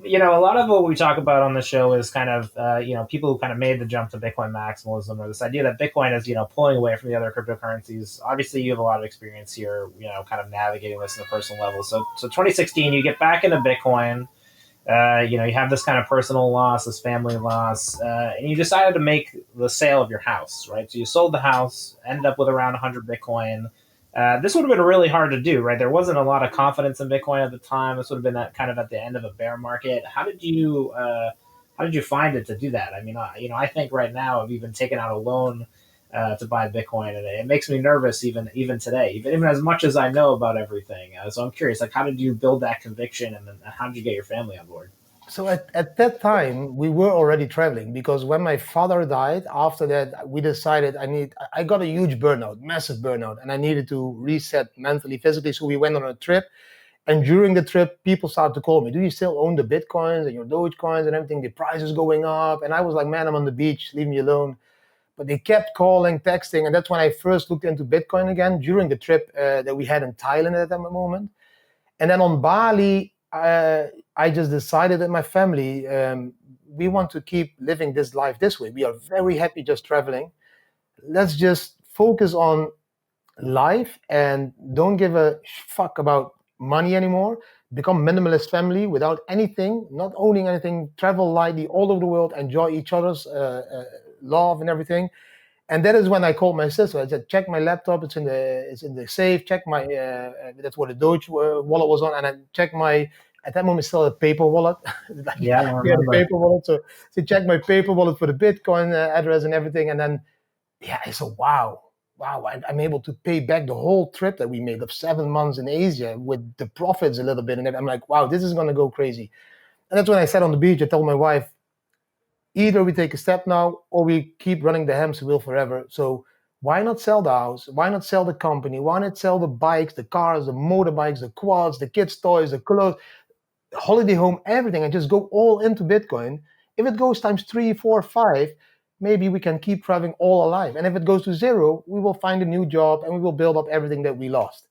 a lot of what we talk about on the show is kind of, people who kind of made the jump to Bitcoin maximalism, or this idea that Bitcoin is, pulling away from the other cryptocurrencies. Obviously, you have a lot of experience here, kind of navigating this on a personal level. So 2016, you get back into Bitcoin. You have this kind of personal loss, this family loss, and you decided to make the sale of your house, right? So you sold the house, ended up with around 100 Bitcoin. This would have been really hard to do, right? There wasn't a lot of confidence in Bitcoin at the time. This would have been kind of at the end of a bear market. How did you find it to do that? I mean, I think right now I've even taken out a loan to buy Bitcoin, and it makes me nervous even today, even as much as I know about everything. So I'm curious, like, how did you build that conviction, and then how did you get your family on board? So at that time, we were already traveling because when my father died, after that, we decided I got a huge burnout, massive burnout, and I needed to reset mentally, physically. So we went on a trip. And during the trip, people started to call me, do you still own the Bitcoins and your Dogecoins and everything? The price is going up. And I was like, man, I'm on the beach, leave me alone. But they kept calling, texting. And that's when I first looked into Bitcoin again during the trip that we had in Thailand at that moment. And then on Bali, I just decided that my family, we want to keep living this life this way. We are very happy just traveling. Let's just focus on life and don't give a fuck about money anymore. Become minimalist family without anything, not owning anything, travel lightly all over the world, enjoy each other's love and everything. And that is when I called my sister. I said, check my laptop, it's in the safe, check my that's where the Doge wallet was on, and I checked my, at that moment still a paper wallet. Like, Yeah, I we had a remember. paper wallet, so check my paper wallet for the Bitcoin address and everything. And then yeah, I said, wow, I'm able to pay back the whole trip that we made of 7 months in Asia with the profits a little bit. And I'm like, wow, this is going to go crazy. And that's when I sat on the beach. I told my wife, either we take a step now or we keep running the hamster wheel forever. So why not sell the house? Why not sell the company? Why not sell the bikes, the cars, the motorbikes, the quads, the kids' toys, the clothes, the holiday home, everything, and just go all into Bitcoin? If it goes times three, four, five, maybe we can keep traveling all alive. And if it goes to zero, we will find a new job and we will build up everything that we lost.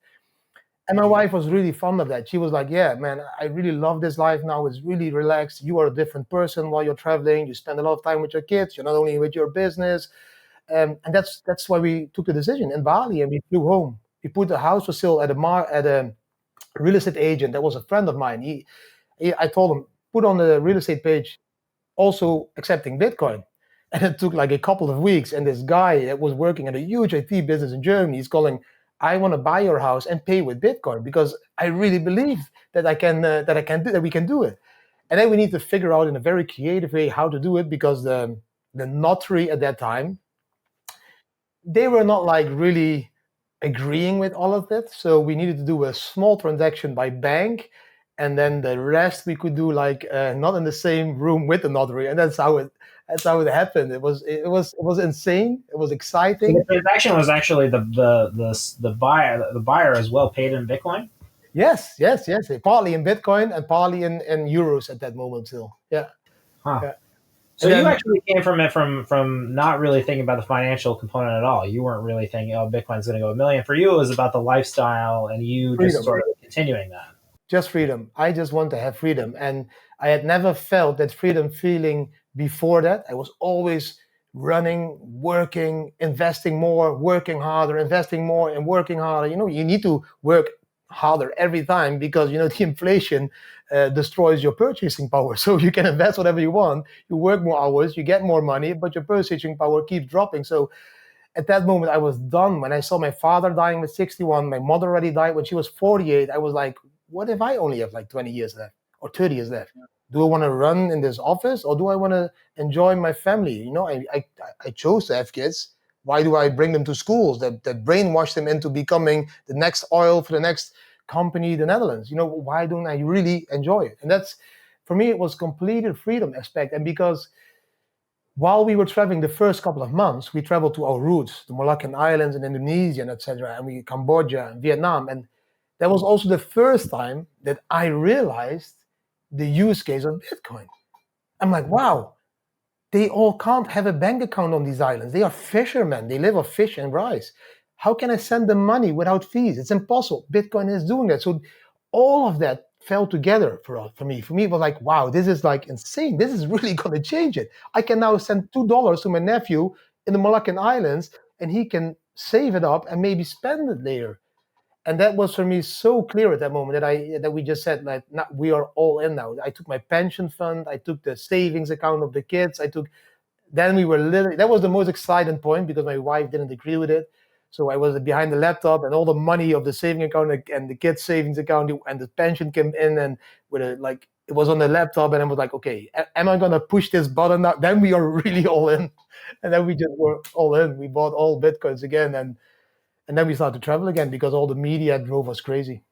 And my wife was really fond of that. She was like, yeah, man, I really love this life now. It's really relaxed. You are a different person while you're traveling. You spend a lot of time with your kids. You're not only with your business. And that's why we took the decision in Bali and we flew home. We put the house for sale at a real estate agent that was a friend of mine. I told him, put on the real estate page also accepting Bitcoin. And it took like a couple of weeks. And this guy that was working at a huge IT business in Germany is calling, I want to buy your house and pay with Bitcoin because I really believe that we can do it. And then we need to figure out in a very creative way how to do it because the notary at that time, they were not like really agreeing with all of it. So we needed to do a small transaction by bank, and then the rest we could do like not in the same room with the notary, and that's how it happened. It was insane. It was So the exciting. transaction was actually the buyer as well paid in Bitcoin. Yes, yes, yes. Partly in Bitcoin and partly in euros at that moment still. Yeah, Huh. yeah. So And you then actually came from it from not really thinking about the financial component at all. You weren't really thinking, oh, Bitcoin's going to go a million. For you, it was about the lifestyle, and you just freedom, sort of continuing that. just freedom. I just want to have freedom, and I had never felt that freedom feeling before that. I was always running, working, investing more, working harder, investing more, and working harder. You need to work harder every time because the inflation destroys your purchasing power. So you can invest whatever you want. You work more hours, you get more money, but your purchasing power keeps dropping. So at that moment, I was done. When I saw my father dying with 61, my mother already died when she was 48. I was like, what if I only have like 20 years left or 30 years left? Do I want to run in this office or do I want to enjoy my family? I chose to have kids. Why do I bring them to schools that brainwash them into becoming the next oil for the next company, the Netherlands? Why don't I really enjoy it? And that's, for me, it was completed freedom aspect. And because while we were traveling the first couple of months, we traveled to our roots, the Moluccan Islands and Indonesia, and etc., and we Cambodia and Vietnam, and that was also the first time that I realized the use case of Bitcoin. I'm like, wow, they all can't have a bank account on these islands. They are fishermen. They live off fish and rice. How can I send them money without fees? It's impossible. Bitcoin is doing that. So all of that fell together for me. For me, it was like, wow, this is like insane. This is really going to change it. I can now send $2 to my nephew in the Moluccan Islands, and he can save it up and maybe spend it later. And that was for me so clear at that moment that we just said, like, we are all in now. I took my pension fund, I took the savings account of the kids, I took. Then we were literally, that was the most exciting point because my wife didn't agree with it. So I was behind the laptop, and all the money of the saving account and the kids' savings account and the pension came in, and with a, like, it was on the laptop, and I was like, okay, am I gonna push this button now? Then we are really all in, and then we just were all in. We bought all bitcoins again, and then we started to travel again because all the media drove us crazy.